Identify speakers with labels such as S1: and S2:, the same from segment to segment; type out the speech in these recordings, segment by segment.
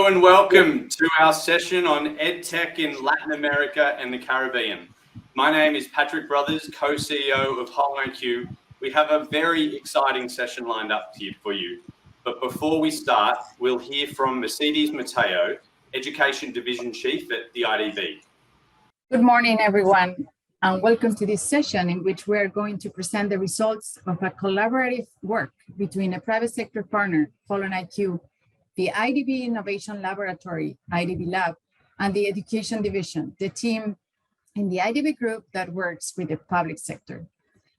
S1: and welcome to our session on EdTech in Latin America and the Caribbean. My name is Patrick Brothers, co-CEO of HolonIQ. We have a very exciting session lined up for you. But before we start, we'll hear from Mercedes Mateo, Education Division Chief at the IDB.
S2: Good morning, everyone, and welcome to this session in which we're going to present the results of a collaborative work between a private sector partner, HolonIQ, the IDB Innovation Laboratory, IDB Lab, and the Education Division, the team in the IDB group that works with the public sector.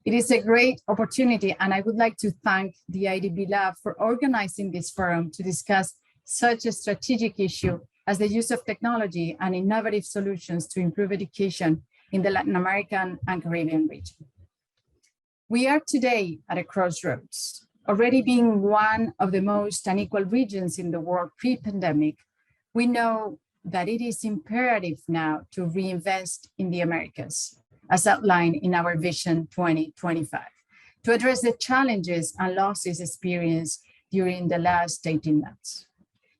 S2: It is a great opportunity, and I would like to thank the IDB Lab for organizing this forum to discuss such a strategic issue as the use of technology and innovative solutions to improve education in the Latin American and Caribbean region. We are today at a crossroads. Already being one of the most unequal regions in the world pre-pandemic, we know that it is imperative now to reinvest in the Americas, as outlined in our Vision 2025, to address the challenges and losses experienced during the last 18 months.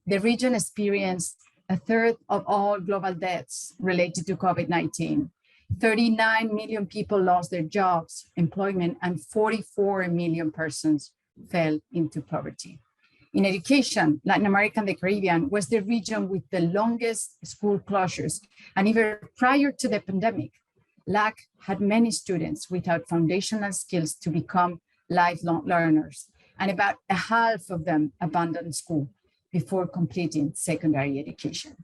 S2: The region experienced a third of all global deaths related to COVID-19. 39 million people lost their jobs, employment, and 44 million persons fell into poverty. In education, Latin America and the Caribbean was the region with the longest school closures, and even prior to the pandemic, LAC had many students without foundational skills to become lifelong learners, and about a half of them abandoned school before completing secondary education.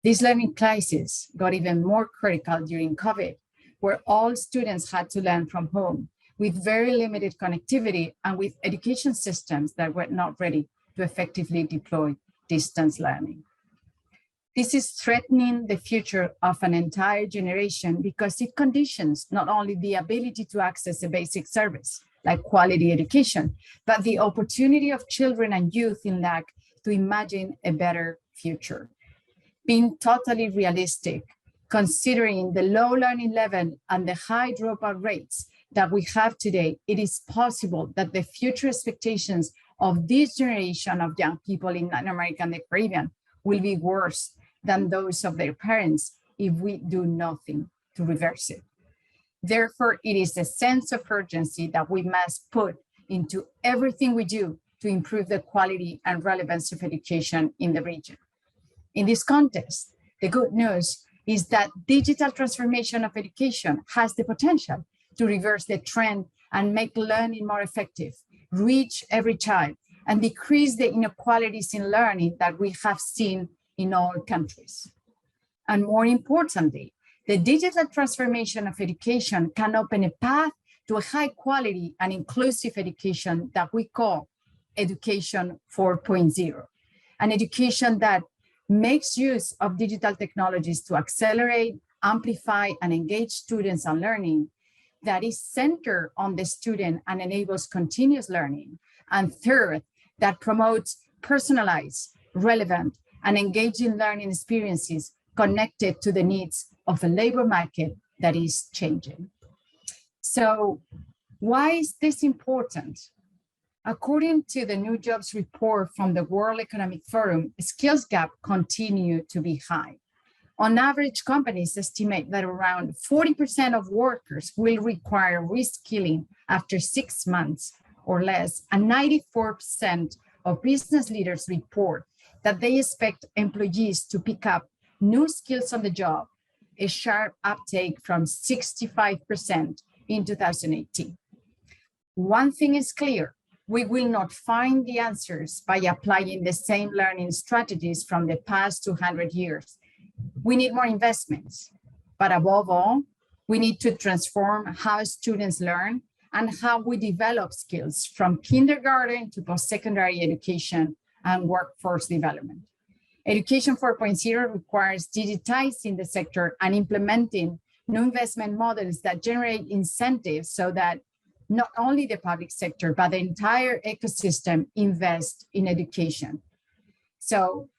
S2: This learning crisis got even more critical during COVID, where all students had to learn from home with very limited connectivity and with education systems that were not ready to effectively deploy distance learning. This is threatening the future of an entire generation because it conditions not only the ability to access a basic service like quality education, but the opportunity of children and youth in LAC to imagine a better future. Being totally realistic, considering the low learning level and the high dropout rates that we have today, it is possible that the future expectations of this generation of young people in Latin America and the Caribbean will be worse than those of their parents if we do nothing to reverse it. Therefore, it is a sense of urgency that we must put into everything we do to improve the quality and relevance of education in the region. In this context, the good news is that digital transformation of education has the potential to reverse the trend and make learning more effective, reach every child, and decrease the inequalities in learning that we have seen in all countries. And more importantly, the digital transformation of education can open a path to a high quality and inclusive education that we call Education 4.0, an education that makes use of digital technologies to accelerate, amplify, and engage students on learning, that is centered on the student and enables continuous learning. And third, that promotes personalized, relevant, and engaging learning experiences connected to the needs of a labor market that is changing. So why is this important? According to the new jobs report from the World Economic Forum, skills gap continue to be high. On average, companies estimate that around 40% of workers will require reskilling after 6 months or less, and 94% of business leaders report that they expect employees to pick up new skills on the job, a sharp uptake from 65% in 2018. One thing is clear, we will not find the answers by applying the same learning strategies from the past 200 years. We need more investments, but above all, we need to transform how students learn and how we develop skills from kindergarten to post-secondary education and workforce development. Education 4.0 requires digitizing the sector and implementing new investment models that generate incentives so that not only the public sector, but the entire ecosystem invest in education. So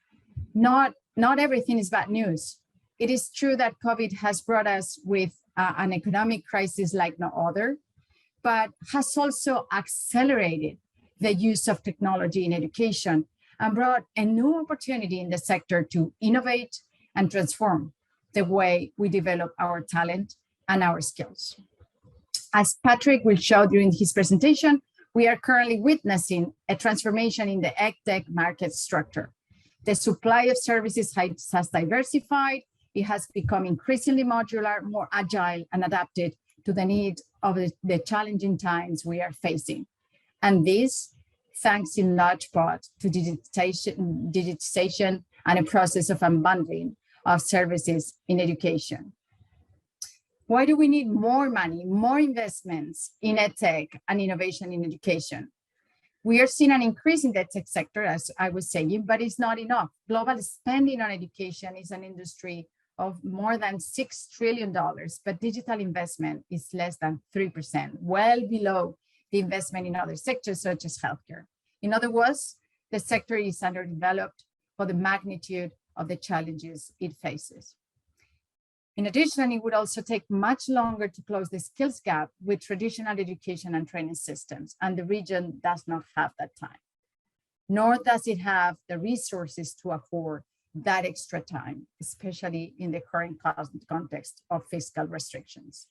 S2: not everything is bad news. It is true that COVID has brought us with an economic crisis like no other, but has also accelerated the use of technology in education and brought a new opportunity in the sector to innovate and transform the way we develop our talent and our skills. As Patrick will show during his presentation, we are currently witnessing a transformation in the EdTech market structure. The supply of services has diversified. It has become increasingly modular, more agile, and adapted to the needs of the challenging times we are facing. And this, thanks in large part to digitization and a process of unbundling of services in education. Why do we need more money, more investments in EdTech and innovation in education? We are seeing an increase in the EdTech sector, as I was saying, but it's not enough. Global spending on education is an industry of more than $6 trillion, but digital investment is less than 3%, well below the investment in other sectors such as healthcare. In other words, the sector is underdeveloped for the magnitude of the challenges it faces. In addition, it would also take much longer to close the skills gap with traditional education and training systems, and the region does not have that time, nor does it have the resources to afford that extra time, especially in the current context of fiscal restrictions.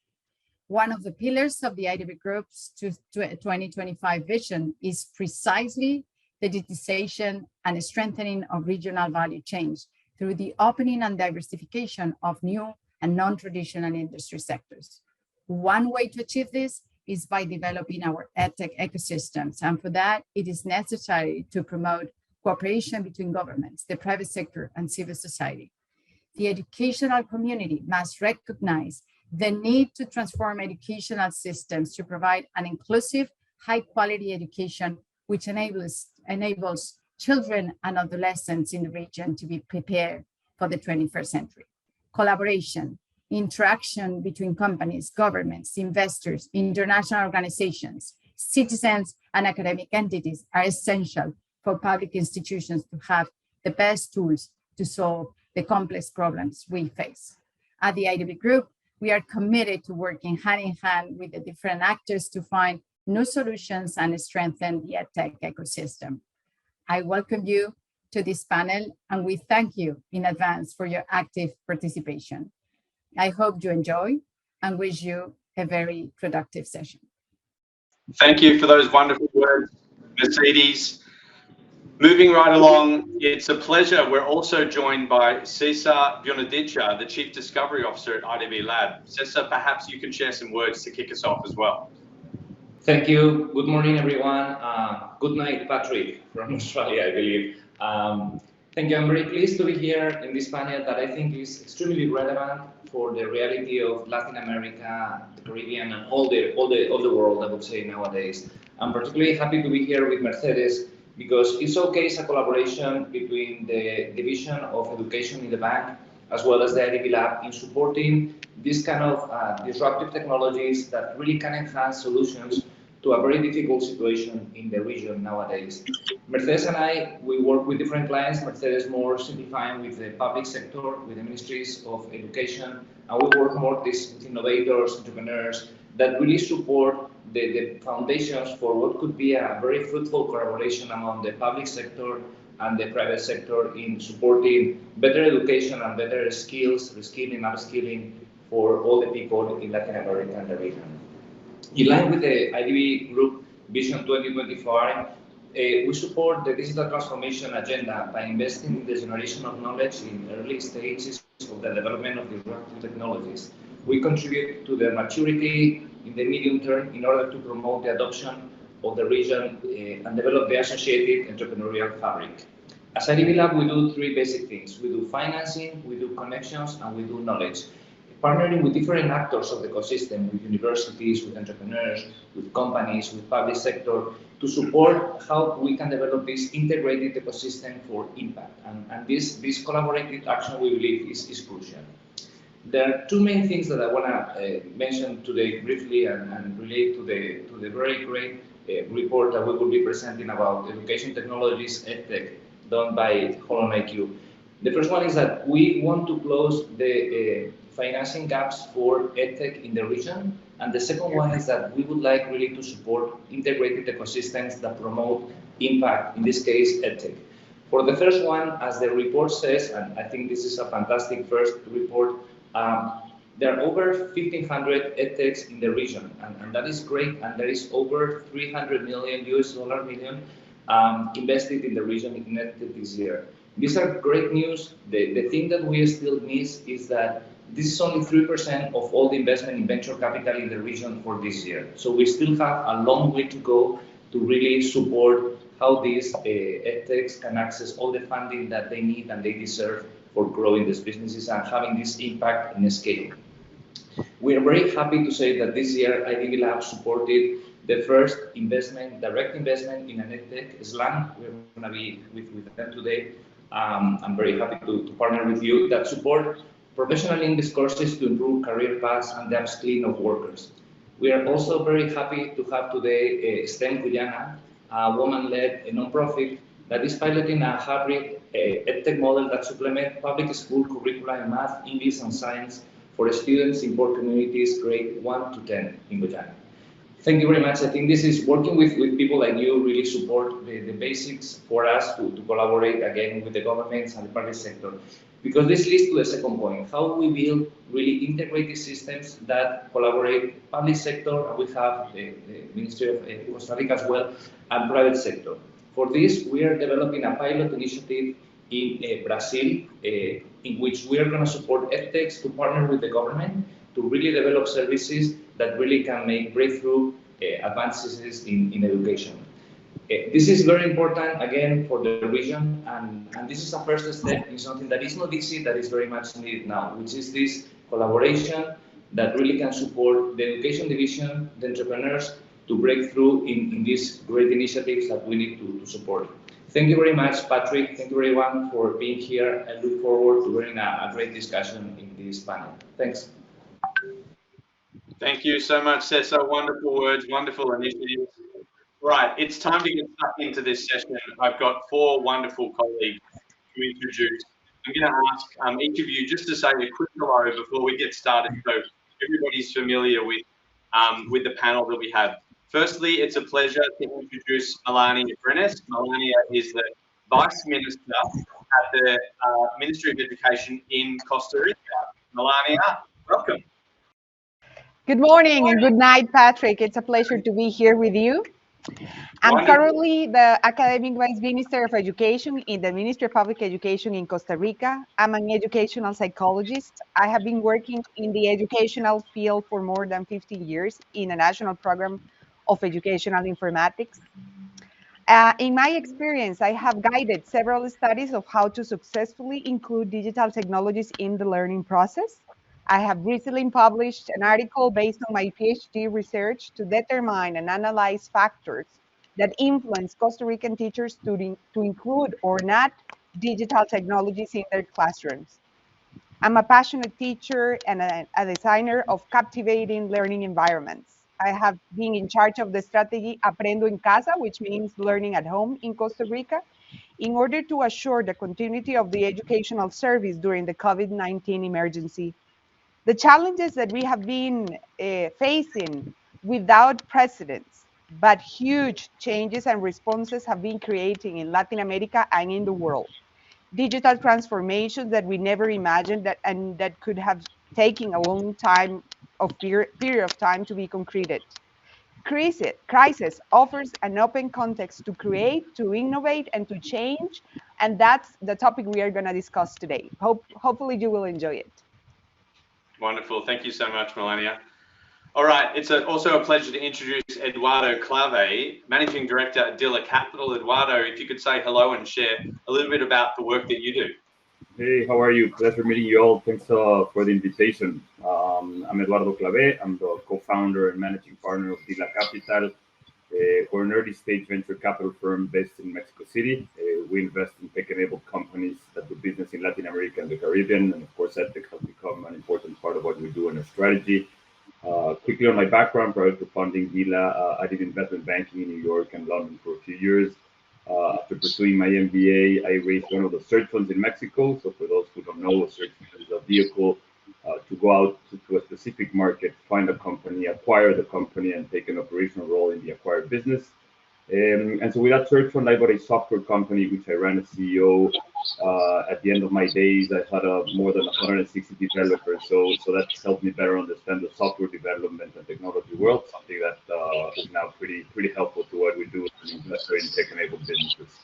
S2: One of the pillars of the IDB Group's 2025 vision is precisely the digitization and strengthening of regional value chains through the opening and diversification of new and non-traditional industry sectors. One way to achieve this is by developing our EdTech ecosystems, and for that, it is necessary to promote cooperation between governments, the private sector, and civil society. The educational community must recognize the need to transform educational systems to provide an inclusive, high-quality education which enables children and adolescents in the region to be prepared for the 21st century. Collaboration, interaction between companies, governments, investors, international organizations, citizens, and academic entities are essential for public institutions to have the best tools to solve the complex problems we face. At the IDB Group, we are committed to working hand in hand with the different actors to find new solutions and strengthen the EdTech ecosystem. I welcome you to this panel, and we thank you in advance for your active participation. I hope you enjoy and wish you a very productive session.
S1: Thank you for those wonderful words, Mercedes. Moving right along, it's a pleasure. We're also joined by Cesar Bionadicha, the Chief Discovery Officer at IDB Lab. Cesar, perhaps you can share some words to kick us off as well.
S3: Thank you. Good morning, everyone. Good night, Patrick, from Australia, I believe. Thank you. I'm very pleased to be here in this panel that I think is extremely relevant for the reality of Latin America, the Caribbean, and all the world, I would say, nowadays. I'm particularly happy to be here with Mercedes because it showcases a collaboration between the Division of Education in the bank as well as the IDB Lab in supporting this kind of disruptive technologies that really can enhance solutions to a very difficult situation in the region nowadays. Mercedes and I, we work with different clients. Mercedes more simplifying with the public sector, with the ministries of education, and we work more with innovators, entrepreneurs that really support the foundations for what could be a very fruitful collaboration among the public sector and the private sector in supporting better education and better skills, reskilling and upskilling for all the people in Latin America and the region. In line with the IDB Group Vision 2025, we support the digital transformation agenda by investing in the generation of knowledge in early stages of the development of disruptive technologies. We contribute to their maturity in the medium term in order to promote the adoption of the region and develop the associated entrepreneurial fabric. As IDB Lab, we do three basic things. We do financing, we do connections, and we do knowledge. Partnering with different actors of the ecosystem, with universities, with entrepreneurs, with companies, with public sector, to support how we can develop this integrated ecosystem for impact. And this collaborative action, we believe, is crucial. There are two main things that I want to mention today briefly and relate to the very great report that we will be presenting about education technologies, EdTech, done by HolonIQ. The first one is that we want to close the financing gaps for EdTech in the region. And the second one is that we would like really to support integrated ecosystems that promote impact, in this case, EdTech. For the first one, as the report says, and I think this is a fantastic first report, there are over 1,500 edtechs in the region, and that is great, and there is over $300 million invested in the region in edtech this year. These are great news. The thing that we still miss is that this is only 3% of all the investment in venture capital in the region for this year. So we still have a long way to go to really support how these edtechs can access all the funding that they need and they deserve for growing these businesses and having this impact in scale. We are very happy to say that this year IDB Lab supported the first investment, direct investment in an edtech, SLAM. We're going to be with them today. I'm very happy to partner with you that support professional English courses to improve career paths and the upskilling of workers. We are also very happy to have today STEM Guyana, a woman-led non-profit that is piloting a hybrid edtech model that supplements public school curricula in math, English, and science for students in poor communities grade 1 to 10 in Guyana. Thank you very much. I think this is working with people like you really support the basics for us to collaborate again with the governments and the private sector. Because this leads to the second point, how we build really integrated systems that collaborate public sector, and we have the Ministry of Costa Rica as well, and private sector. For this, we are developing a pilot initiative in Brazil, in which we are going to support edtechs to partner with the government to really develop services that really can make breakthrough advances in education. This is very important, again, for the region, and this is a first step in something that is not easy, that is very much needed now, which is this collaboration that really can support the education division, the entrepreneurs, to break through in these great initiatives that we need to support. Thank you very much, Patrick. Thank you everyone for being here. I look forward to having a great discussion in this panel. Thanks.
S1: Thank you so much, Cesar. Wonderful words, wonderful initiatives. Right, it's time to get stuck into this session. I've got four wonderful colleagues to introduce. I'm going to ask each of you just to say a quick hello before we get started, so everybody's familiar with the panel that we have. Firstly, it's a pleasure to introduce Melania Brenes. Melania is the Vice Minister at the Ministry of Education in Costa Rica. Melania, welcome.
S4: Good morning and good night, Patrick. It's a pleasure to be here with you. I'm currently the Academic Vice Minister of Education in the Ministry of Public Education in Costa Rica. I'm an educational psychologist. I have been working in the educational field for more than 15 years in a national program of educational informatics. In my experience, I have guided several studies of how to successfully include digital technologies in the learning process. I have recently published an article based on my PhD research to determine and analyze factors that influence Costa Rican teachers to include or not digital technologies in their classrooms. I'm a passionate teacher and a designer of captivating learning environments. I have been in charge of the strategy Aprendo en Casa, which means learning at home in Costa Rica, in order to assure the continuity of the educational service during the COVID-19 emergency. The challenges that we have been facing without precedents, but huge changes and responses have been creating in Latin America and in the world. Digital transformations that we never imagined that could have taken a long time period of time to be concreted. Crisis offers an open context to create, to innovate, and to change, and that's the topic we are going to discuss today. Hopefully you will enjoy it.
S1: Wonderful. Thank you so much, Melania. All right. It's also a pleasure to introduce Eduardo Clave, Managing Director at Dilla Capital. Eduardo, if you could say hello and share a little bit about the work that you do.
S5: Hey, how are you? Pleasure meeting you all. Thanks for the invitation. I'm Eduardo Clave. I'm the co-founder and managing partner of Dilla Capital. We're an early stage venture capital firm based in Mexico City. We invest in tech-enabled companies that do business in Latin America and the Caribbean. And of course, Edtech has become an important part of what we do in our strategy. Quickly on my background, prior to founding Dilla, I did investment banking in New York and London for a few years. After pursuing my MBA, I raised one of the search funds in Mexico. So for those who don't know, a search fund is a vehicle to go out to a specific market, find a company, acquire the company, and take an operational role in the acquired business. And so with that search fund, I bought a software company, which I ran as CEO. At the end of my days, I had more than 160 developers. So that's helped me better understand the software development and technology world, something that is now pretty helpful to what we do as an investor in tech-enabled businesses.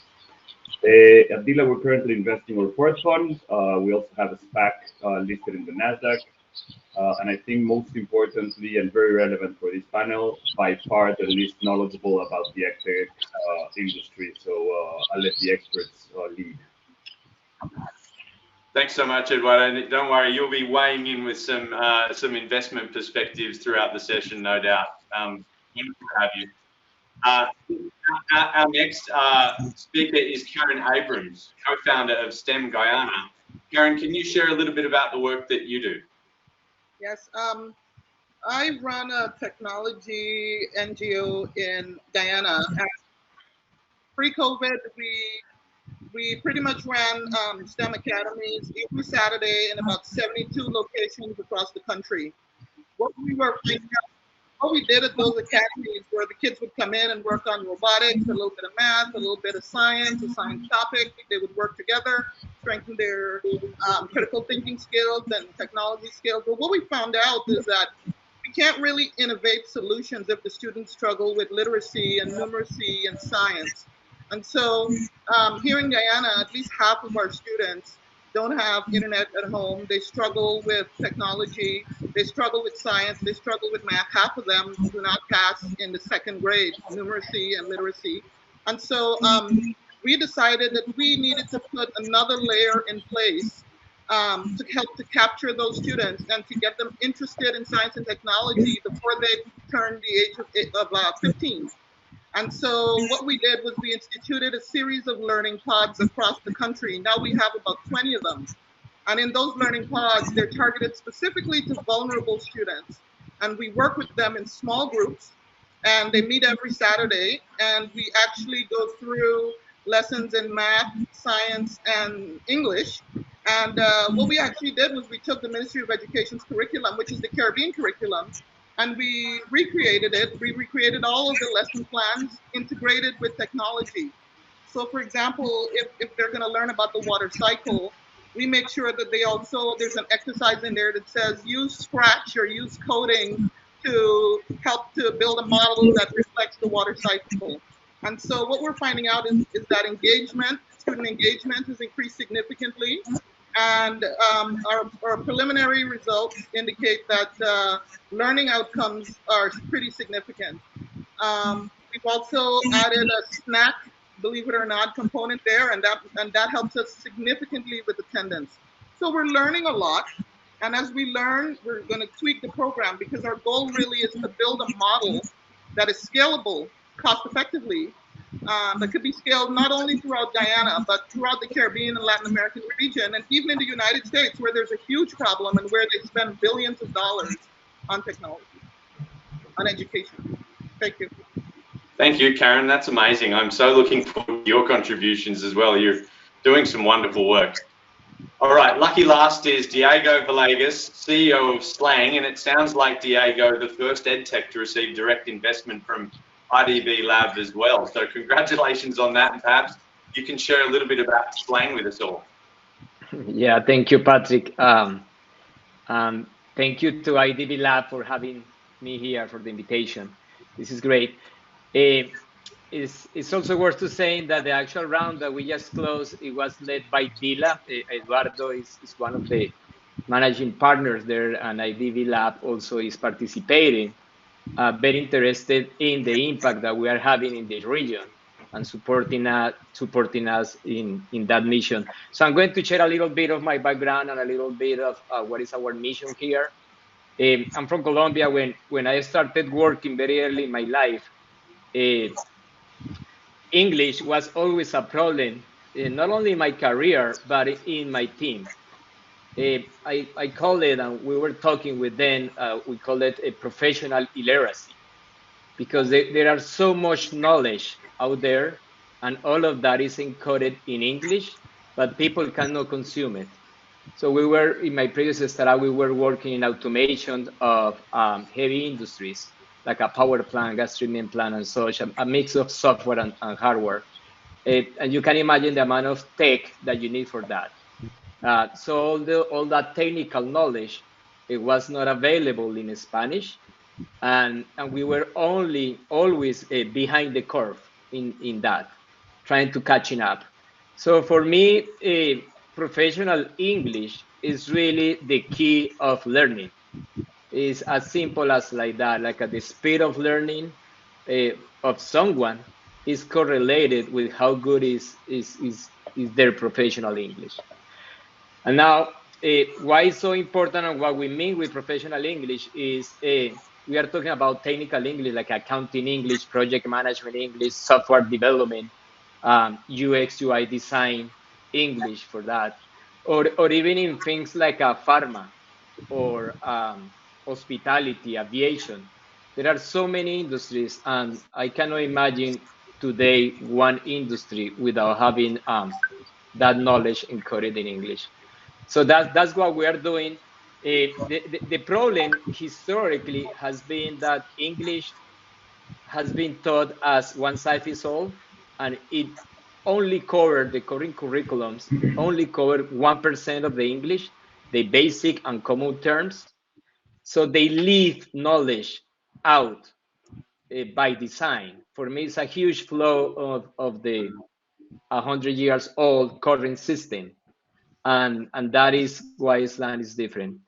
S5: At Dila, we're currently investing our fourth fund. We also have a SPAC listed in the NASDAQ. And I think most importantly and very relevant for this panel, by far the least knowledgeable about the Edtech industry. So I'll let the experts lead.
S1: Thanks so much, Eduardo. Don't worry, you'll be weighing in with some investment perspectives throughout the session, no doubt. Wonderful to have you. Our next speaker is Karen Abrams, co-founder of STEM Guyana. Karen, can you share a little bit about the work that you do?
S6: Yes, I run a technology NGO in Guyana. Pre-COVID, we pretty much ran STEM academies every Saturday in about 72 locations across the country. What we did at those academies where the kids would come in and work on robotics, a little bit of math, a little bit of science, a science topic. They would work together, strengthen their critical thinking skills and technology skills. But what we found out is that we can't really innovate solutions if the students struggle with literacy and numeracy and science. And so here in Guyana, at least half of our students don't have internet at home. They struggle with technology. They struggle with science. They struggle with math. Half of them do not pass in the second grade, numeracy and literacy. And so we decided that we needed to put another layer in place to help to capture those students and to get them interested in science and technology before they turn the age of 15. And so what we did was we instituted a series of learning pods across the country. Now we have about 20 of them. And in those learning pods, they're targeted specifically to vulnerable students. And we work with them in small groups, and they meet every Saturday. And we actually go through lessons in math, science, and English. And what we actually did was we took the Ministry of Education's curriculum, which is the Caribbean curriculum, and we recreated it. We recreated all of the lesson plans integrated with technology. So for example, if they're gonna learn about the water cycle, we make sure that they also, there's an exercise in there that says use Scratch or use coding to help to build a model that reflects the water cycle. And so what we're finding out is that student engagement has increased significantly. And our preliminary results indicate that learning outcomes are pretty significant. We've also added a snack, believe it or not, component there, and that helps us significantly with attendance. So we're learning a lot, and as we learn, we're going to tweak the program because our goal really is to build a model that is scalable, cost effectively, that could be scaled not only throughout Guyana, but throughout the Caribbean and Latin American region, and even in the United States, where there's a huge problem and where they spend billions of dollars on technology, on education. Thank you.
S1: Thank you, Karen. That's amazing. I'm so looking forward to your contributions as well. You're doing some wonderful work. All right, lucky last is Diego Villegas, CEO of Slang, and it sounds like Diego, the first EdTech to receive direct investment from IDB Lab as well. So congratulations on that, and perhaps you can share a little bit about Slang with us all.
S7: Yeah, thank you, Patrick. Thank you to IDB Lab for having me here, for the invitation. This is great. It's also worth to saying that the actual round that we just closed, it was led by Dila. Eduardo is one of the managing partners there, and IDB Lab also is participating. Very interested in the impact that we are having in the region and supporting us in that mission. So I'm going to share a little bit of my background and a little bit of what is our mission here. I'm from Colombia. When I started working very early in my life, English was always a problem, not only in my career, but in my team. I call it, and we were talking with them, we call it a professional illiteracy, because there are so much knowledge out there, and all of that is encoded in English, but people cannot consume it. So we were, in my previous startup, we were working in automation of heavy industries, like a power plant, gas treatment plant, and such, a mix of software and hardware. And you can imagine the amount of tech that you need for that. So all that technical knowledge, it was not available in Spanish, and we were always behind the curve in that, trying to catching up. So for me, professional English is really the key of learning. It's as simple as like that, like the speed of learning of someone is correlated with how good is their professional English. And now, why it's so important and what we mean with professional English is we are talking about technical English, like accounting English, project management English, software development, UX, UI design English for that, or even in things like pharma or hospitality, aviation. There are so many industries, and I cannot imagine today one industry without having that knowledge encoded in English. So that's what we are doing. The problem historically has been that English has been taught as one size fits all, and it only covered, the current curriculums only cover 1% of the English, the basic and common terms. So they leave knowledge out by design. For me, it's a huge flaw of the 100 years old current system. And that is why Islam is different.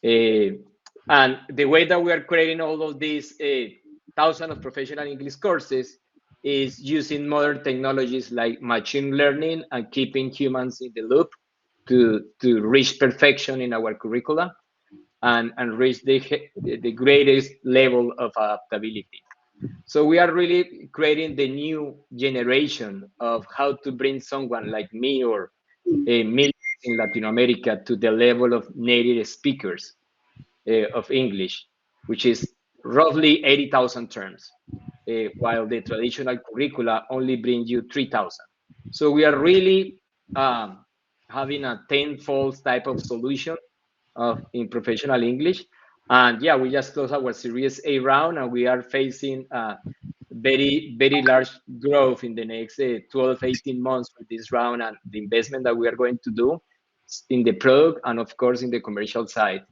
S7: And the way that we are creating all of these thousands of professional English courses is using modern technologies like machine learning and keeping humans in the loop to reach perfection in our curricula and reach the greatest level of adaptability. So we are really creating the new generation of how to bring someone like me or millions in Latin America to the level of native speakers of English, which is roughly 80,000 terms, while the traditional curricula only bring you 3,000. So we are really having a tenfold type of solution in professional English. And yeah, we just closed our Series A round, and we are facing very, very large growth in the next 12, 18 months with this round and the investment that we are going to do in the product and of course in the commercial side.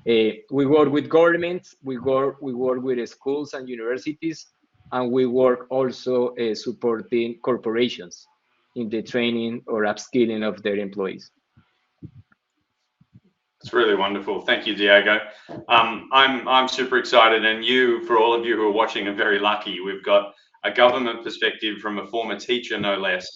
S7: We work with governments, we work with schools and universities, and we work also supporting corporations in the training or upskilling of their employees.
S1: It's really wonderful. Thank you, Diego. I'm super excited, and for all of you who are watching, are very lucky. We've got a government perspective from a former teacher, no less,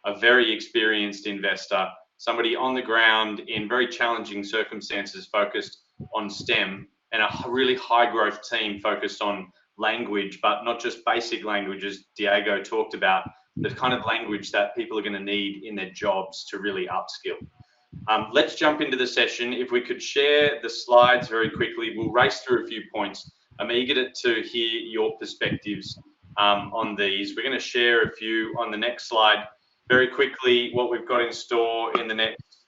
S1: a very experienced investor, somebody on the ground in very challenging circumstances focused on STEM, and a really high growth team focused on language, but not just basic languages Diego talked about, the kind of language that people are going to need in their jobs to really upskill. Let's jump into the session. If we could share the slides very quickly, we'll race through a few points. I'm eager to hear your perspectives on these. We're going to share a few on the next slide very quickly, what we've got in store in the next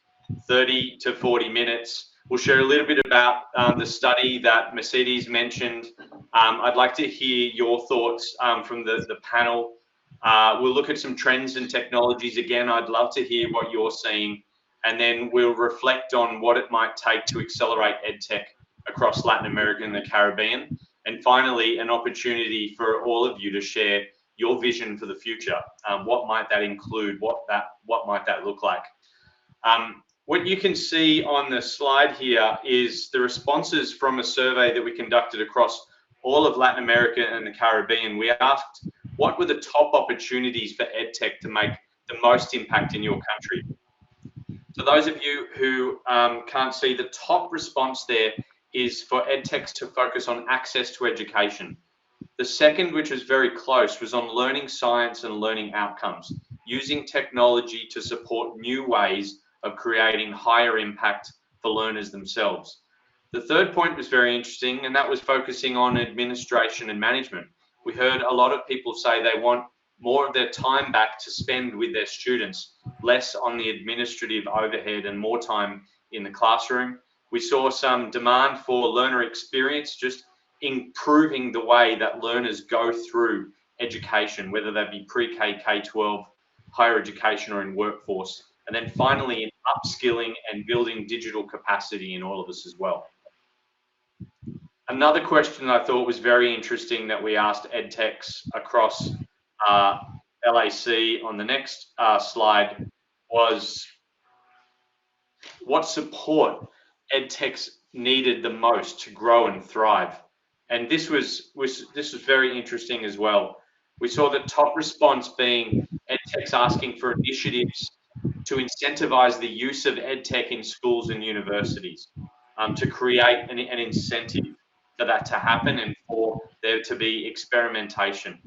S1: 30 to 40 minutes. We'll share a little bit about the study that Mercedes mentioned. I'd like to hear your thoughts from the panel. We'll look at some trends and technologies. Again, I'd love to hear what you're seeing. And then we'll reflect on what it might take to accelerate EdTech across Latin America and the Caribbean. And finally, an opportunity for all of you to share your vision for the future. What might that include? What might that look like? What you can see on the slide here is the responses from a survey that we conducted across all of Latin America and the Caribbean. We asked, what were the top opportunities for EdTech to make the most impact in your country? So those of you who can't see, the top response there is for EdTechs to focus on access to education. The second, which was very close, was on learning science and learning outcomes, using technology to support new ways of creating higher impact for learners themselves. The third point was very interesting, and that was focusing on administration and management. We heard a lot of people say they want more of their time back to spend with their students, less on the administrative overhead and more time in the classroom. We saw some demand for learner experience, just improving the way that learners go through education, whether that be pre-K, K-12, higher education, or in workforce. And then finally, in upskilling and building digital capacity in all of us as well. Another question I thought was very interesting that we asked EdTechs across LAC on the next slide was what support EdTechs needed the most to grow and thrive. And this was very interesting as well. We saw the top response being EdTechs asking for initiatives to incentivize the use of EdTech in schools and universities, to create an incentive for that to happen and for there to be experimentation.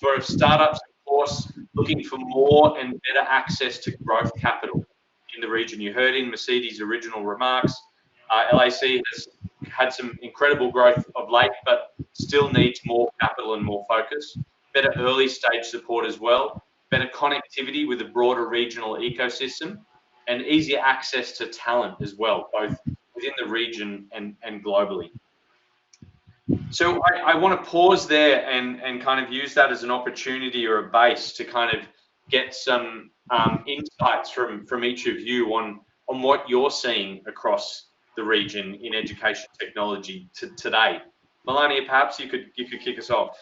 S1: For startups, of course, looking for more and better access to growth capital in the region. You heard in Mercedes' original remarks, LAC has had some incredible growth of late, but still needs more capital and more focus. Better early stage support as well, better connectivity with a broader regional ecosystem, and easier access to talent as well, both within the region and globally. So I want to pause there and kind of use that as an opportunity or a base to kind of get some insights from each of you on what you're seeing across the region in education technology today. Melania, perhaps you could kick us off.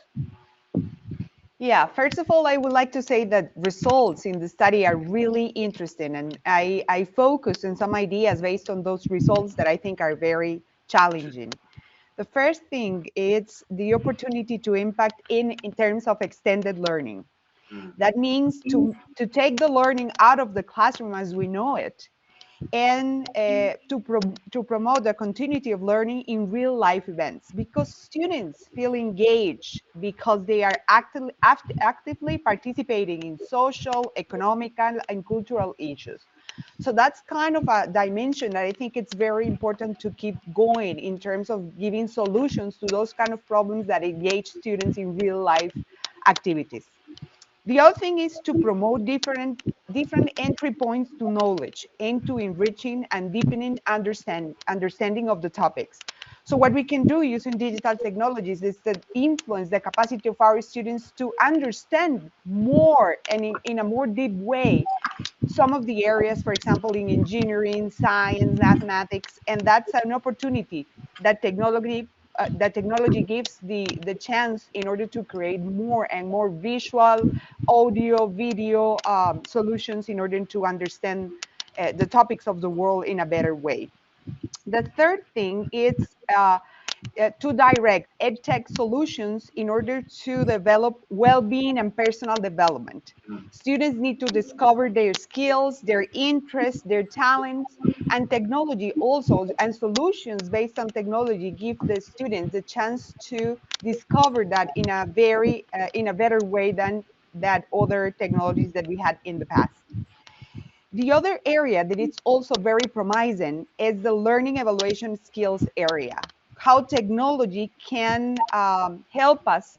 S4: Yeah, first of all, I would like to say that results in the study are really interesting, and I focus on some ideas based on those results that I think are very challenging. The first thing is the opportunity to impact in terms of extended learning. That means to take the learning out of the classroom as we know it, and to promote the continuity of learning in real life events, because students feel engaged because they are actively participating in social, economic, and cultural issues. So that's kind of a dimension that I think it's very important to keep going in terms of giving solutions to those kind of problems that engage students in real life activities. The other thing is to promote different entry points to knowledge and to enriching and deepening understanding of the topics. So what we can do using digital technologies is to influence the capacity of our students to understand more and in a more deep way some of the areas, for example, in engineering, science, mathematics, and that's an opportunity that technology gives the chance in order to create more and more visual, audio, video solutions in order to understand the topics of the world in a better way. The third thing is to direct EdTech solutions in order to develop well-being and personal development. Students need to discover their skills, their interests, their talents, and technology also, and solutions based on technology give the students the chance to discover that in a very, in a better way than that other technologies that we had in the past. The other area that is also very promising is the learning evaluation skills area. How technology can help us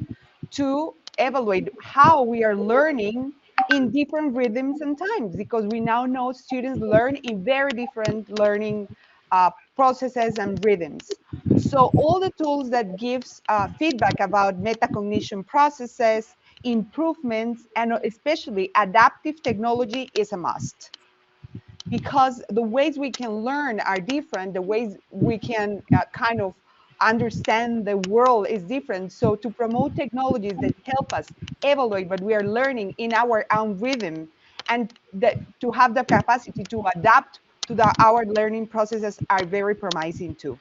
S4: to evaluate how we are learning in different rhythms and times, because we now know students learn in very different learning processes and rhythms. So all the tools that gives feedback about metacognition processes, improvements, and especially adaptive technology is a must. Because the ways we can learn are different, the ways we can kind of understand the world is different. So to promote technologies that help us evaluate what we are learning in our own rhythm, and to have the capacity to adapt to our learning processes are very promising too.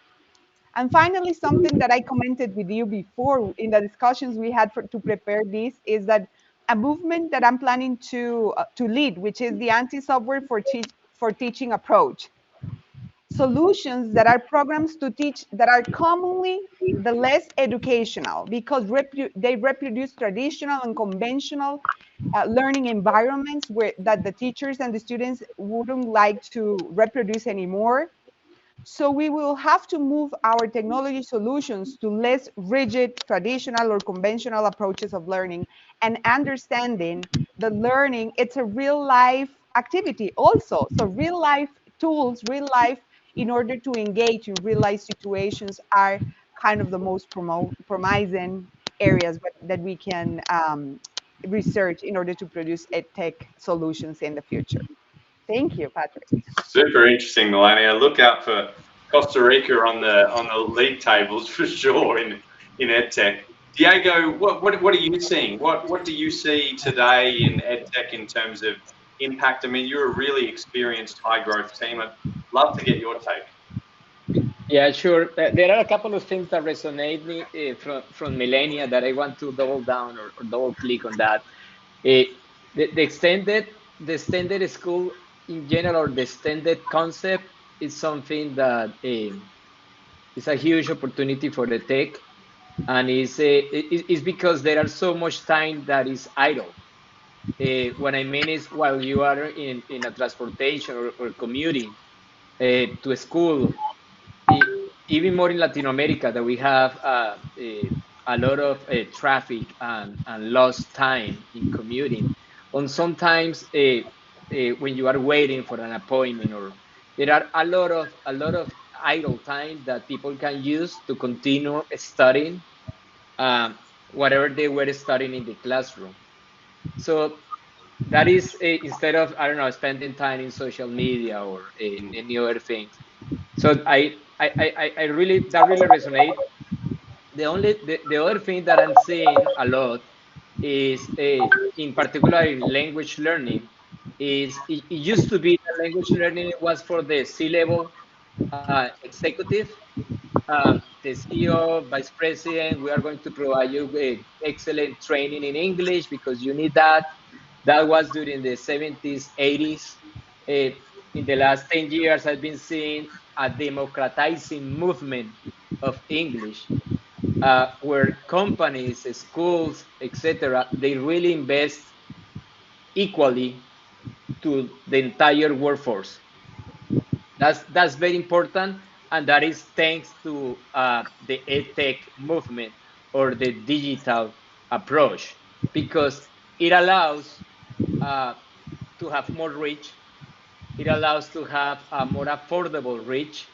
S4: And finally, something that I commented with you before in the discussions we had to prepare this is that a movement that I'm planning to lead, which is the anti-software for teaching approach. Solutions that are programs to teach that are commonly the less educational, because they reproduce traditional and conventional learning environments that the teachers and the students wouldn't like to reproduce anymore. So we will have to move our technology solutions to less rigid, traditional, or conventional approaches of learning, and understanding the learning, it's a real life activity also. So real life tools, real life, in order to engage in real life situations are kind of the most promising areas that we can research in order to produce EdTech solutions in the future. Thank you, Patrick.
S1: Super interesting, Melania. Look out for Costa Rica on the league tables for sure in EdTech. Diego, what are you seeing? What do you see today in EdTech in terms of impact? I mean, you're a really experienced high growth team. I'd love to get your take.
S7: Yeah, sure. There are a couple of things that resonate me from Melania that I want to double down or double click on that. The extended school in general, or the extended concept, is something that is a huge opportunity for the tech, and it's because there are so much time that is idle. What I mean is, while you are in a transportation or commuting to a school, even more in Latin America, that we have a lot of traffic and lost time in commuting. And sometimes when you are waiting for an appointment, or there are a lot of idle time that people can use to continue studying whatever they were studying in the classroom. So that is instead of, I don't know, spending time in social media or any other things. So I really, that really resonates. The other thing that I'm seeing a lot is, in particular in language learning, is it used to be that language learning was for the C-level executive, the CEO, vice president. We are going to provide you with excellent training in English because you need that. That was during the 70s, 80s. In the last 10 years, I've been seeing a democratizing movement of English, where companies, schools, etc., they really invest equally to the entire workforce. That's very important, and that is thanks to the EdTech movement or the digital approach, because it allows to have more reach. It allows to have a more affordable reach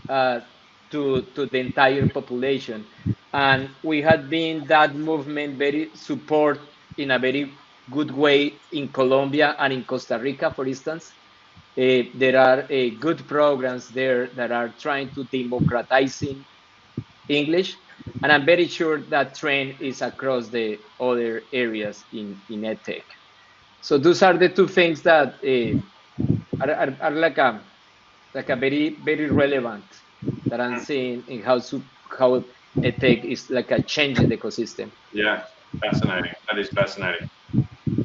S7: to the entire population. And we had been that movement very support in a very good way in Colombia and in Costa Rica, for instance. There are good programs there that are trying to democratizing English, and I'm very sure that trend is across the other areas in EdTech. So those are the two things that are like a very relevant that I'm seeing in how EdTech is like a change in the ecosystem.
S1: Yeah, fascinating. That is fascinating.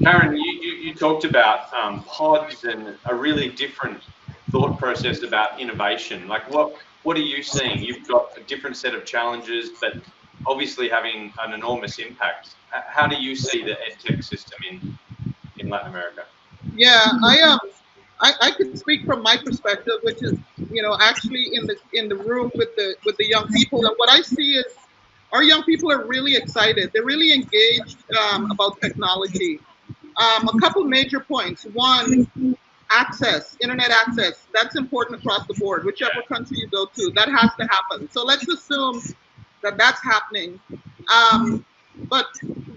S1: Karen, you talked about pods and a really different thought process about innovation. Like, what are you seeing? You've got a different set of challenges, but obviously having an enormous impact. How do you see the EdTech system in Latin America?
S6: Yeah, I can speak from my perspective, which is, actually in the room with the young people. And what I see is our young people are really excited. They're really engaged about technology. A couple major points. One, access, internet access. That's important across the board, whichever country you go to. That has to happen. So let's assume that that's happening. But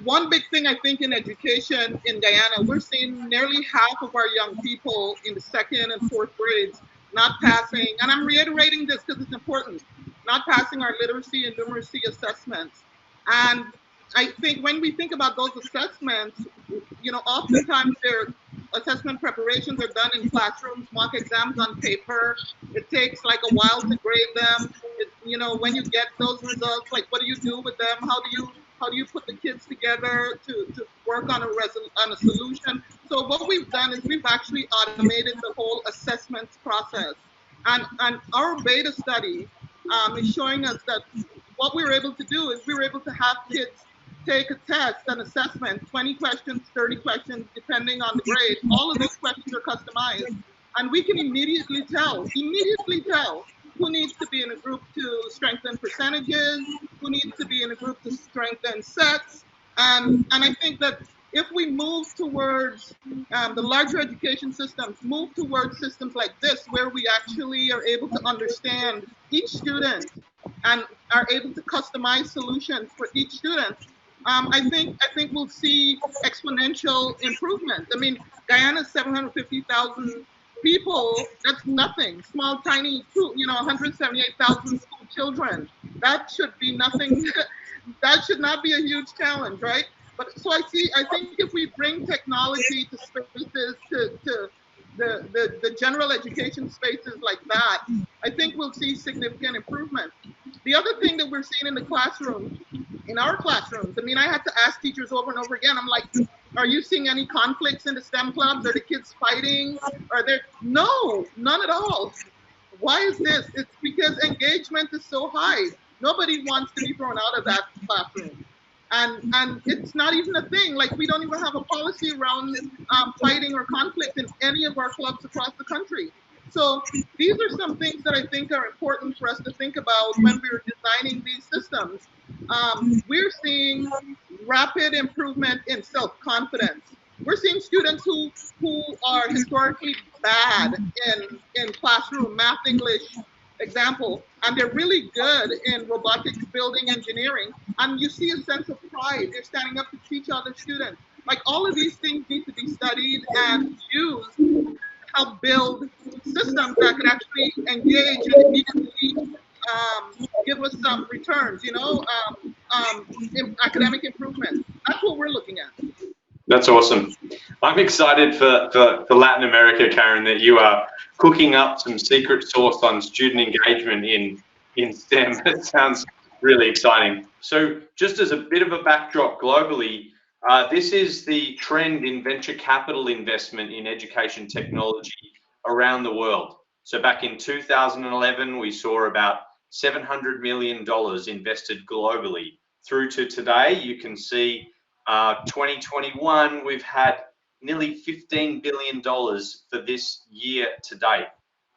S6: one big thing I think in education in Guyana, we're seeing nearly half of our young people in the 2nd and 4th grades not passing, and I'm reiterating this because it's important, not passing our literacy and numeracy assessments. And I think when we think about those assessments, oftentimes their assessment preparations are done in classrooms, mock exams on paper. It takes like a while to grade them. When you get those results, like what do you do with them? How do you put the kids together to work on a solution? So what we've done is we've actually automated the whole assessment process. And our beta study is showing us that what we were able to do is we were able to have kids take a test, an assessment, 20 questions, 30 questions, depending on the grade. All of those questions are customized. And we can immediately tell who needs to be in a group to strengthen percentages, who needs to be in a group to strengthen sets. And I think that if we move towards the larger education systems, move towards systems like this, where we actually are able to understand each student and are able to customize solutions for each student, I think we'll see exponential improvement. I mean, Guyana's 750,000 people, that's nothing. Small, tiny, 178,000 school children. That should be nothing. That should not be a huge challenge, right? But so I think if we bring technology to spaces, to the general education spaces like that, I think we'll see significant improvement. The other thing that we're seeing in the classroom, in our classrooms, I mean, I had to ask teachers over and over again, I'm like, are you seeing any conflicts in the STEM clubs? Are the kids fighting? Are there? No, none at all. Why is this? It's because engagement is so high. Nobody wants to be thrown out of that classroom. And it's not even a thing. Like, we don't even have a policy around fighting or conflict in any of our clubs across the country. So these are some things that I think are important for us to think about when we're designing these systems. We're seeing rapid improvement in self-confidence. We're seeing students who are historically bad in classroom, math, English, example, and they're really good in robotics, building, engineering, and you see a sense of pride. They're standing up to teach other students. Like, all of these things need to be studied and used to help build systems that could actually engage and immediately give us some returns, academic improvement. That's what we're looking at.
S1: That's awesome. I'm excited for Latin America, Karen, that you are cooking up some secret sauce on student engagement in STEM. That sounds really exciting. So just as a bit of a backdrop globally, this is the trend in venture capital investment in education technology around the world. So back in 2011, we saw about $700 million invested globally. Through to today, you can see 2021, we've had nearly $15 billion for this year to date.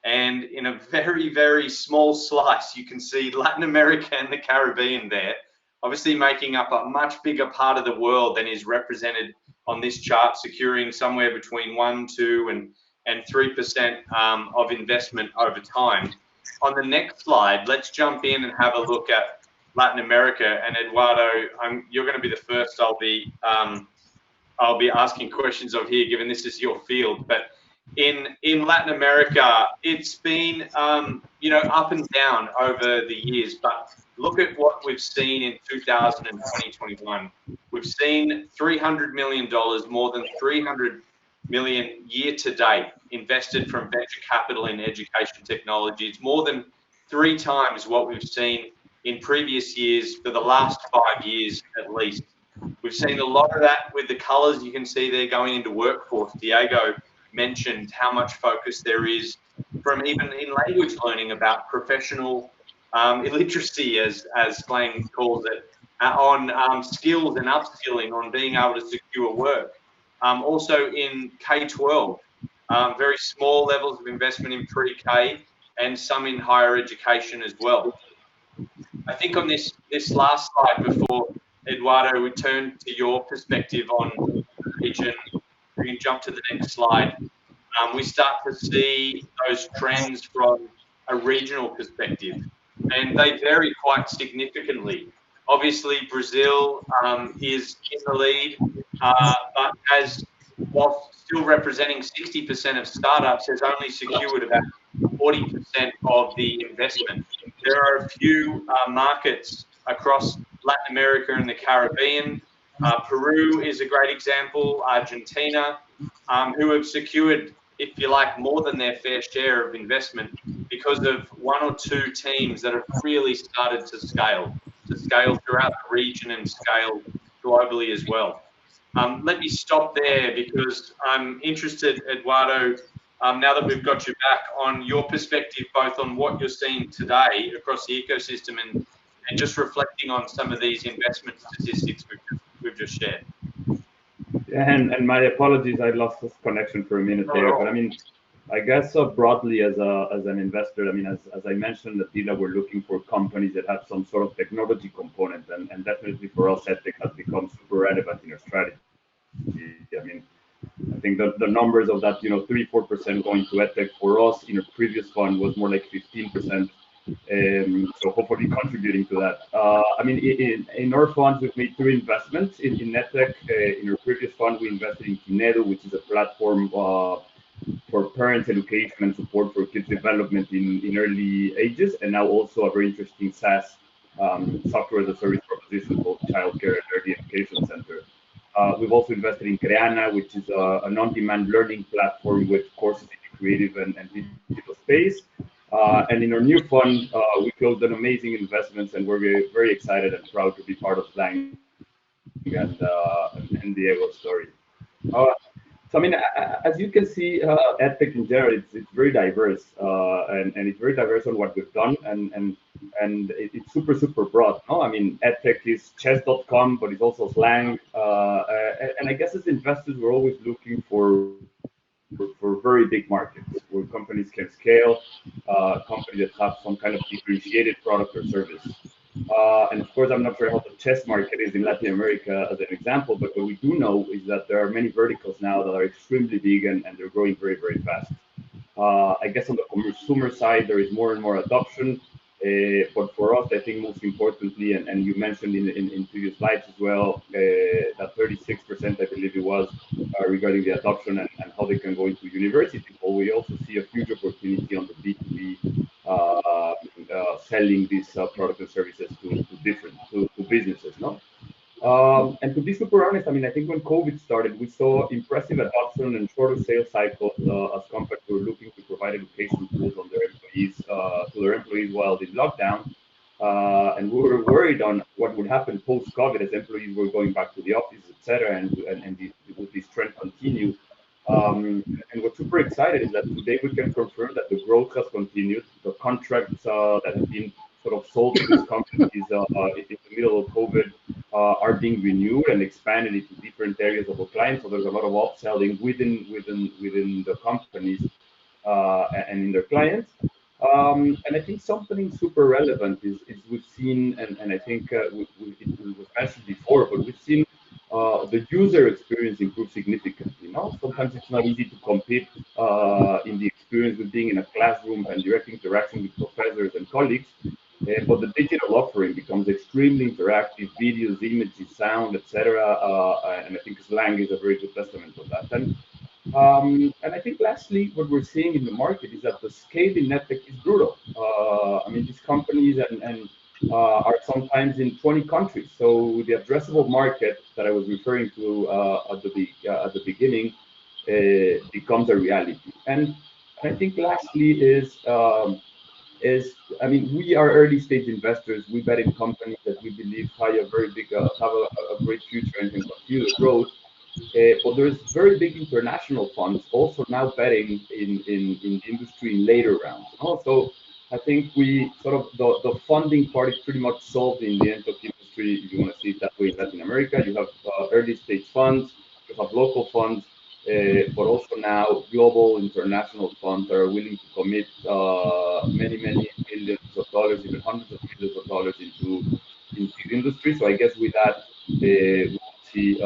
S1: And in a very, very small slice, you can see Latin America and the Caribbean there, obviously making up a much bigger part of the world than is represented on this chart, securing somewhere between 1%, 2%, and 3% of investment over time. On the next slide, let's jump in and have a look at Latin America. And Eduardo, you're going to be the first I'll be asking questions of here, given this is your field. But in Latin America, it's been up and down over the years. But look at what we've seen in 2000 and 2021. We've seen $300 million, more than $300 million year to date invested from venture capital in education technology. It's more than 3 times what we've seen in previous years for the last 5 years at least. We've seen a lot of that with the colors you can see there going into workforce. Diego mentioned how much focus there is from even in language learning about professional illiteracy, as slang calls it, on skills and upskilling, on being able to secure work. Also in K-12, very small levels of investment in pre-K and some in higher education as well. I think on this last slide, before Eduardo, we turn to your perspective on the region, we can jump to the next slide. We start to see those trends from a regional perspective, and they vary quite significantly. Obviously, Brazil is in the lead, but while still representing 60% of startups, has only secured about 40% of the investment. There are a few markets across Latin America and the Caribbean. Peru is a great example, Argentina, who have secured, if you like, more than their fair share of investment because of 1 or 2 teams that have really started to scale throughout the region and scale globally as well. Let me stop there because I'm interested, Eduardo, now that we've got you back, on your perspective, both on what you're seeing today across the ecosystem and just reflecting on some of these investment statistics we've just shared.
S5: Yeah, and my apologies, I lost this connection for a minute there. But I mean, I guess broadly as an investor, I mean, as I mentioned, at DILA, we're looking for companies that have some sort of technology component, and definitely for us, Edtech has become super relevant in our strategy. I mean, I think the numbers of that, 3-4% going to Edtech for us in a previous fund was more like 15%. So hopefully contributing to that. I mean, in our funds, we've made 3 investments in Edtech. In our previous fund, we invested in Kinedo, which is a platform for parents' education and support for kids' development in early ages, and now also a very interesting SaaS software as a service proposition called Childcare and Early Education Center. We've also invested in Creana, which is an on-demand learning platform with courses in the creative and digital space. And in our new fund, we closed an amazing investments, and we're very, very excited and proud to be part of Slang and Diego's story. So I mean, as you can see, Edtech in general, it's very diverse, and it's very diverse on what we've done, and it's super broad. No, I mean, Edtech is chess.com, but it's also Slang, and I guess as investors, we're always looking for very big markets where companies can scale, companies that have some kind of differentiated product or service. And of course, I'm not sure how the chess market is in Latin America as an example, but what we do know is that there are many verticals now that are extremely big and they're growing very, very fast. I guess on the consumer side, there is more and more adoption. But for us, I think most importantly, and you mentioned in previous slides as well, that 36%, I believe it was, regarding the adoption and how they can go into university. But we also see a huge opportunity on the B2B selling these products and services to businesses, no? And to be super honest, I mean, I think when COVID started, we saw impressive adoption and shorter sales cycles as companies were looking to provide education tools on their employees, to their employees while in lockdown. And we were worried on what would happen post-COVID as employees were going back to the office, etc., and would this trend continue? And what's super excited is that today we can confirm that the growth has continued. The contracts that have been sort of sold to these companies in the middle of COVID are being renewed and expanded into different areas of our clients. So there's a lot of upselling within the companies and in their clients. And I think something super relevant is we've seen, and I think it was mentioned before, but we've seen the user experience improve significantly. Now, sometimes it's not easy to compete in the experience with being in a classroom and direct interaction with professors and colleagues. But the digital offering becomes extremely interactive, videos, images, sound, etc. And I think Slang is a very good testament to that. And I think lastly, what we're seeing in the market is that the scale in Edtech is brutal. I mean, these companies are sometimes in 20 countries. So the addressable market that I was referring to at the beginning becomes a reality. And I think lastly is I mean, we are early stage investors. We bet in companies that we believe have a very big, have a great future and can continue to grow. But there's very big international funds also now betting in the industry in later rounds. Also, I think we sort of the funding part is pretty much solved in the Edtech industry. If you want to see it that way in Latin America, you have early stage funds, you have local funds, but also now global international funds are willing to commit many millions of dollars, even hundreds of millions of dollars into the industry. So I guess with that, we see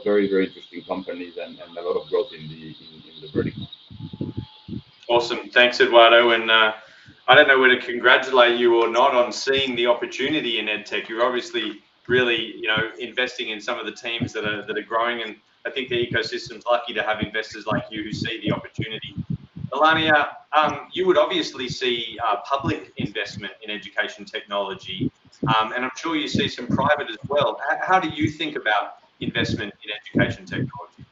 S5: very interesting companies and a lot of growth in the vertical.
S1: Awesome, thanks, Eduardo. And I don't know whether to congratulate you or not on seeing the opportunity in Edtech. You're obviously really, investing in some of the teams that are growing, and I think the ecosystem's lucky to have investors like you who see the opportunity. Melania, you would obviously see public investment in education technology, and I'm sure you see some private as well. How do you think about investment in education technology?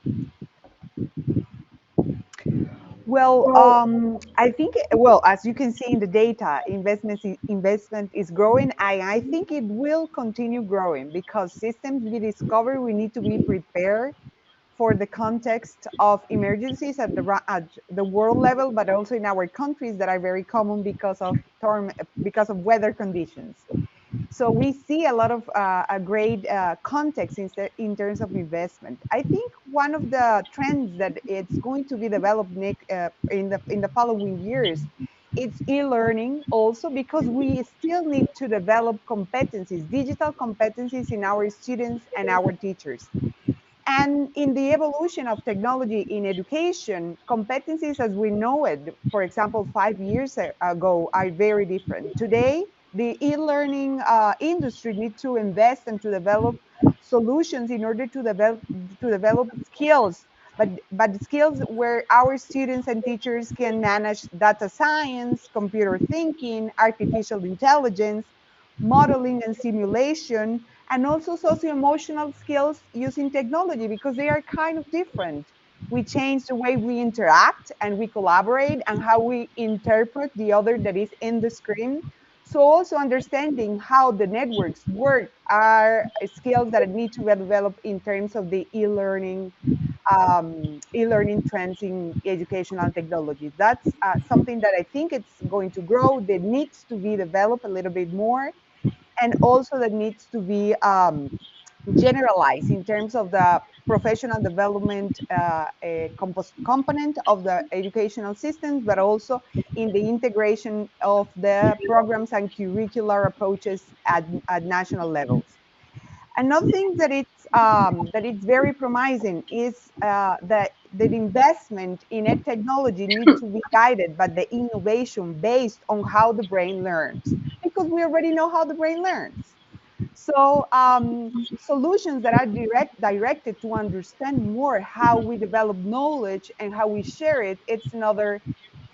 S4: Well, I think, well, as you can see in the data, investment is growing, and I think it will continue growing because systems we discover we need to be prepared for the context of emergencies at the world level, but also in our countries that are very common because of weather conditions. So we see a lot of a great context in terms of investment. I think one of the trends that it's going to be developed in the following years, it's e-learning also, because we still need to develop competencies, digital competencies in our students and our teachers. And in the evolution of technology in education, competencies as we know it, for example, 5 years ago, are very different. Today, the e-learning industry needs to invest and to develop solutions in order to develop skills, but skills where our students and teachers can manage data science, computer thinking, artificial intelligence, modeling and simulation, and also socio-emotional skills using technology, because they are kind of different. We change the way we interact and we collaborate and how we interpret the other that is in the screen. So also understanding how the networks work are skills that need to be developed in terms of the e-learning trends in educational technology. That's something that I think it's going to grow, that needs to be developed a little bit more, and also that needs to be generalized in terms of the professional development component of the educational systems, but also in the integration of the programs and curricular approaches at national levels. Another thing that it's very promising is that the investment in ed technology needs to be guided by the innovation based on how the brain learns, because we already know how the brain learns. So solutions that are directed to understand more how we develop knowledge and how we share it, it's another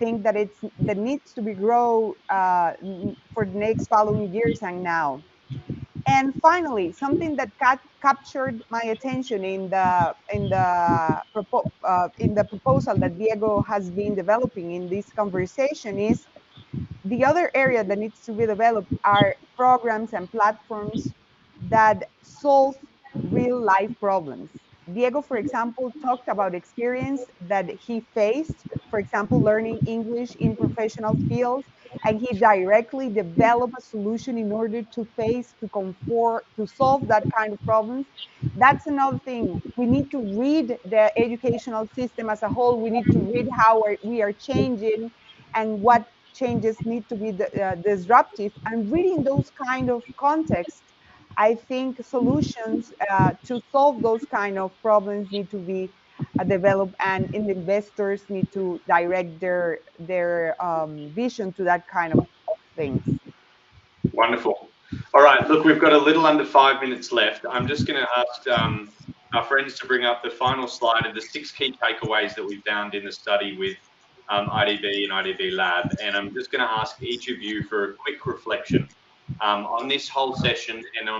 S4: thing that needs to be grow for the next following years and now. And finally, something that captured my attention in the proposal that Diego has been developing in this conversation is the other area that needs to be developed are programs and platforms that solve real life problems. Diego, for example, talked about experience that he faced, for example, learning English in professional fields, and he directly developed a solution in order to solve that kind of problems. That's another thing. We need to read the educational system as a whole. We need to read how we are changing and what changes need to be disruptive. And reading those kind of contexts, I think solutions to solve those kind of problems need to be developed, and investors need to direct their vision to that kind of things.
S1: Wonderful. All right, look, we've got a little under 5 minutes left. I'm just going to ask our friends to bring up the final slide of the 6 key takeaways that we found in the study with IDB and IDB Lab. And I'm just going to ask each of you for a quick reflection on this whole session and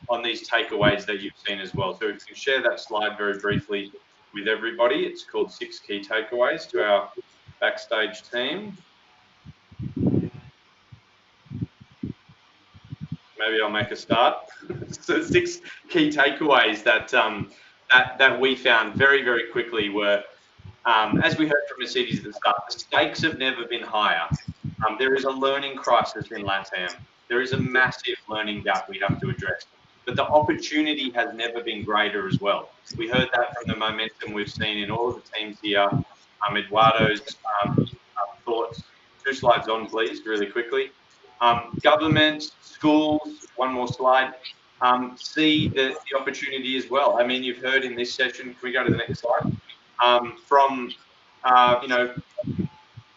S1: on these takeaways that you've seen as well. So if you can share that slide very briefly with everybody. It's called 6 key takeaways to our backstage team. Maybe I'll make a start. So 6 key takeaways that that we found very, very quickly were, as we heard from Mercedes at the start, the stakes have never been higher. There is a learning crisis in LATAM. There is a massive learning gap we have to address. But the opportunity has never been greater as well. We heard that from the momentum we've seen in all of the teams here. Eduardo's thoughts. 2 slides on, please, really quickly. Governments, schools, one more slide, see the opportunity as well. I mean, you've heard in this session, can we go to the next slide? From, you know,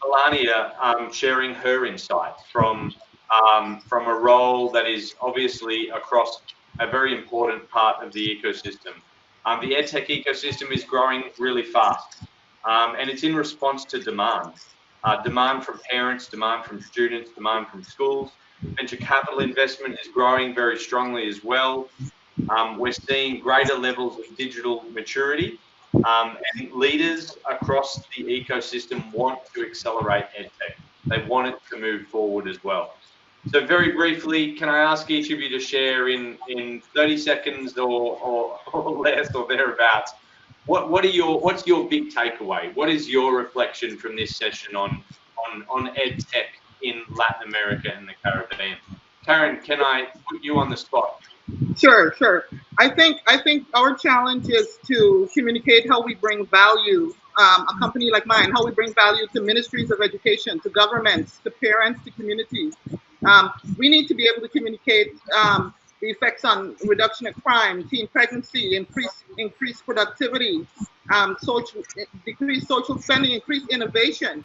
S1: Melania sharing her insights from a role that is obviously across a very important part of the ecosystem. The Edtech ecosystem is growing really fast, and it's in response to demand. Demand from parents, demand from students, demand from schools. Venture capital investment is growing very strongly as well. We're seeing greater levels of digital maturity, and leaders across the ecosystem want to accelerate EdTech. They want it to move forward as well. So very briefly, can I ask each of you to share in 30 seconds or less or thereabouts, what's your big takeaway? What is your reflection from this session on EdTech in Latin America and the Caribbean? Karen, can I put you on the spot?
S6: Sure. I think our challenge is to communicate how we bring value. A company like mine, how we bring value to ministries of education, to governments, to parents, to communities. We need to be able to communicate the effects on reduction of crime, teen pregnancy, increased productivity, decreased social spending, increased innovation.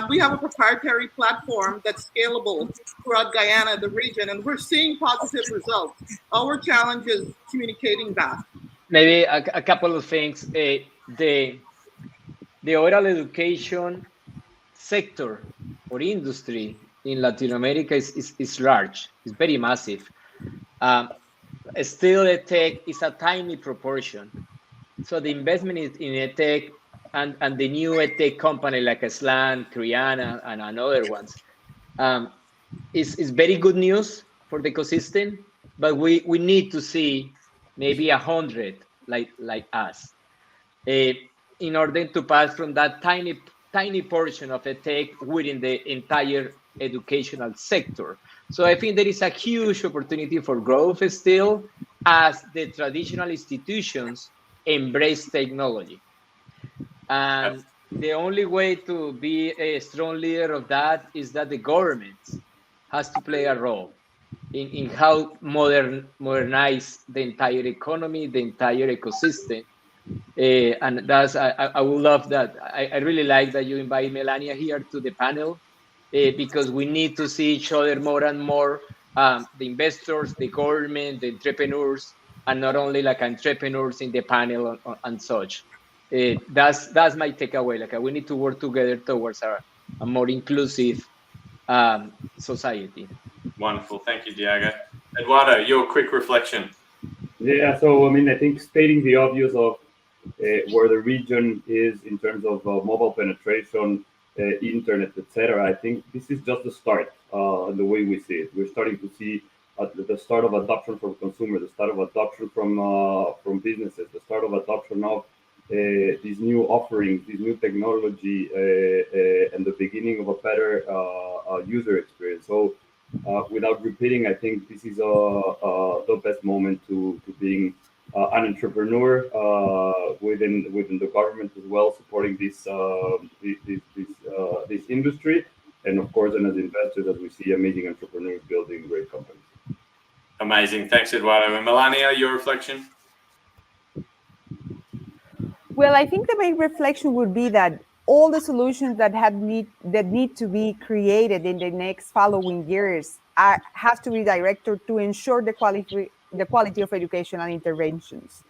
S6: We have a proprietary platform that's scalable throughout Guyana, the region, and we're seeing positive results. Our challenge is communicating that.
S7: Maybe a couple of things. The oral education sector or industry in Latin America is large. It's very massive. Still, EdTech is a tiny proportion. So the investment in EdTech and the new EdTech company like Aslan, Kriana, and other ones is very good news for the ecosystem. But we need to see maybe 100 like us in order to pass from that tiny portion of EdTech within the entire educational sector. So I think there is a huge opportunity for growth still as the traditional institutions embrace technology. And the only way to be a strong leader of that is that the government has to play a role in how modernize the entire economy, the entire ecosystem. And that's, I would love that. I really like that you invite Melania here to the panel because we need to see each other more and more, the investors, the government, the entrepreneurs, and not only like entrepreneurs in the panel and such. That's my takeaway. Like we need to work together towards a more inclusive society.
S1: Wonderful. Thank you, Diego. Eduardo, your quick reflection.
S5: Yeah, so I mean, I think stating the obvious of where the region is in terms of mobile penetration, internet, etc. I think this is just the start, the way we see it. We're starting to see the start of adoption from consumers, the start of adoption from businesses, the start of adoption of these new offerings, this new technology, and the beginning of a better user experience. So without repeating, I think this is the best moment to being an entrepreneur within the government as well, supporting this industry, and of course, and as investors, as we see amazing entrepreneurs building great companies.
S1: Amazing, thanks, Eduardo. And Melania, your reflection?
S4: Well, I think the main reflection would be that all the solutions that need to be created in the next following years have to be directed to ensure the quality of educational interventions.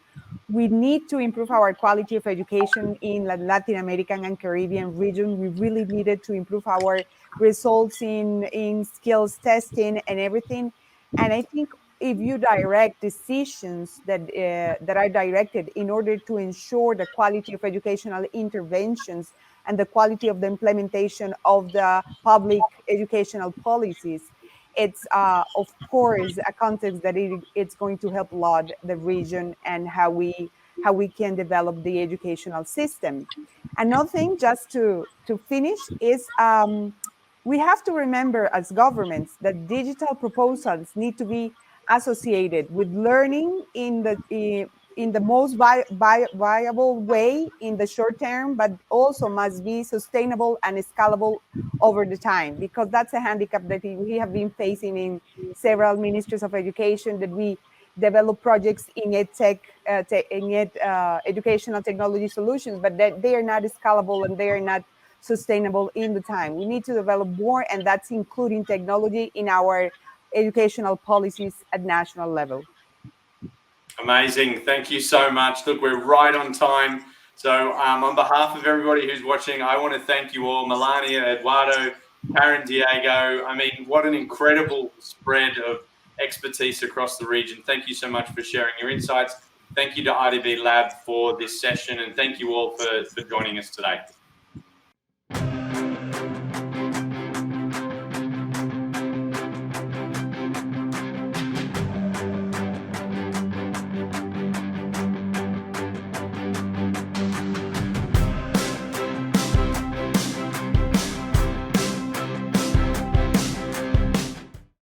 S4: We need to improve our quality of education in the Latin American and Caribbean region. We really needed to improve our results in skills testing and everything. And I think if you direct decisions that are directed in order to ensure the quality of educational interventions and the quality of the implementation of the public educational policies, it's of course a context that it's going to help a lot the region and how we can develop the educational system. Another thing, just to finish, is we have to remember as governments that digital proposals need to be associated with learning in the most viable way in the short term, but also must be sustainable and scalable over the time, because that's a handicap that we have been facing in several ministries of education, that we develop projects in EdTech, educational technology solutions, but that they are not scalable and they are not sustainable in the time. We need to develop more, and that's including technology in our educational policies at national level.
S1: Amazing. Thank you so much. Look, we're right on time. So on behalf of everybody who's watching, I want to thank you all, Melania, Eduardo, Karen, Diego. I mean, what an incredible spread of expertise across the region. Thank you so much for sharing your insights. Thank you to IDB Lab for this session, and thank you all for joining us today.